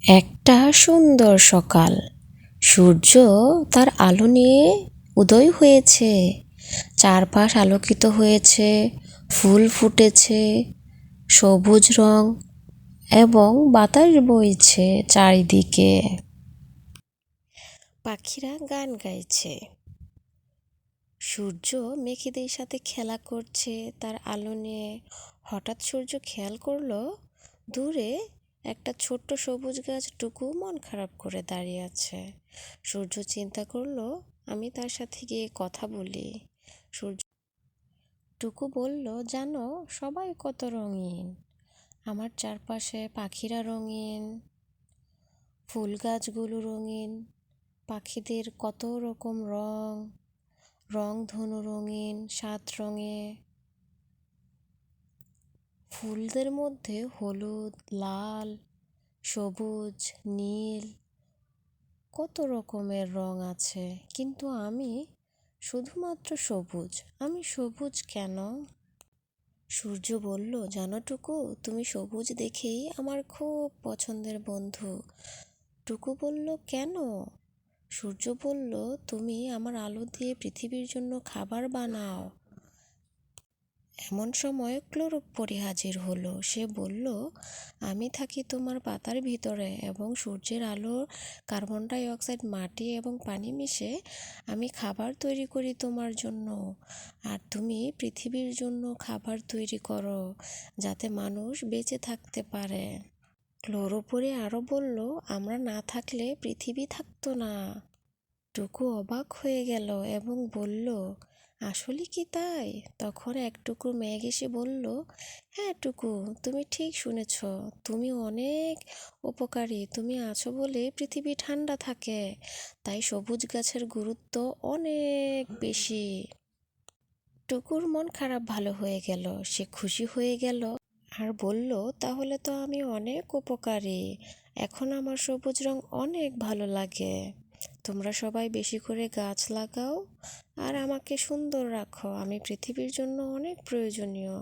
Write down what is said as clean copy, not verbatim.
একটা সুন্দর সকাল। সূর্য তার আলো নিয়ে উদয় হয়েছে। চারপাশ আলোকিত হয়েছে, ফুল ফুটেছে, সবুজ রং এবং বাতাস বইছে চারিদিকে। পাখিরা গান গাইছে। সূর্য মেঘেদের সাথে খেলা করছে তার আলো নিয়ে। হঠাৎ সূর্য খেয়াল করলো দূরে একটা ছোট্ট সবুজ গাছ টুকু মন খারাপ করে দাঁড়িয়ে আছে। সূর্য চিন্তা করলো, আমি তার সাথে গিয়ে কথা বলি। সূর্য টুকু বলল, জানো সবাই কত রঙিন, আমার চারপাশে পাখিরা রঙিন, ফুল গাছগুলো রঙিন, পাখিদের কত রকম রং, রংধনু রঙিন 7 রঙে। ফুলদের মধ্যে হলুদ, লাল, সবুজ, নীল, কত রকমের রং আছে, কিন্তু আমি শুধুমাত্র সবুজ। আমি সবুজ কেন? সূর্য বলল, জানো টুকু, তুমি সবুজ দেখেই আমার খুব পছন্দের বন্ধু। টুকু বলল, কেন? সূর্য বলল, তুমি আমার আলো দিয়ে পৃথিবীর জন্য খাবার বানাও। এমন সময় ক্লোরোপ পরি হাজির হলো। সে বলল, আমি থাকি তোমার পাতার ভিতরে এবং সূর্যের আলো, কার্বন ডাই অক্সাইড, মাটি এবং পানি মিশে আমি খাবার তৈরি করি তোমার জন্য। আর তুমি পৃথিবীর জন্য খাবার তৈরি করো যাতে মানুষ বেঁচে থাকতে পারে। ক্লোরোপরি আরও বলল, আমরা না থাকলে পৃথিবী থাকতো না। টুকু অবাক হয়ে গেল এবং বলল, আসলে কি তাই? তখন এক টুকরো মেঘ এসে বলল, হ্যাঁ টুকু, তুমি ঠিক শুনেছ, তুমি অনেক উপকারী। তুমি আছো বলে পৃথিবী ঠান্ডা থাকে, তাই সবুজ গাছের গুরুত্ব অনেক বেশি। টুকুর মন খারাপ ভালো হয়ে গেল। সে খুশি হয়ে গেল আর বলল, তাহলে তো আমি অনেক উপকারী। এখন আমার সবুজ রং অনেক ভালো লাগে। তোমরা সবাই বেশি করে গাছ লাগাও আর আমাকে সুন্দর রাখো। আমি পৃথিবীর জন্য অনেক প্রয়োজনীয়।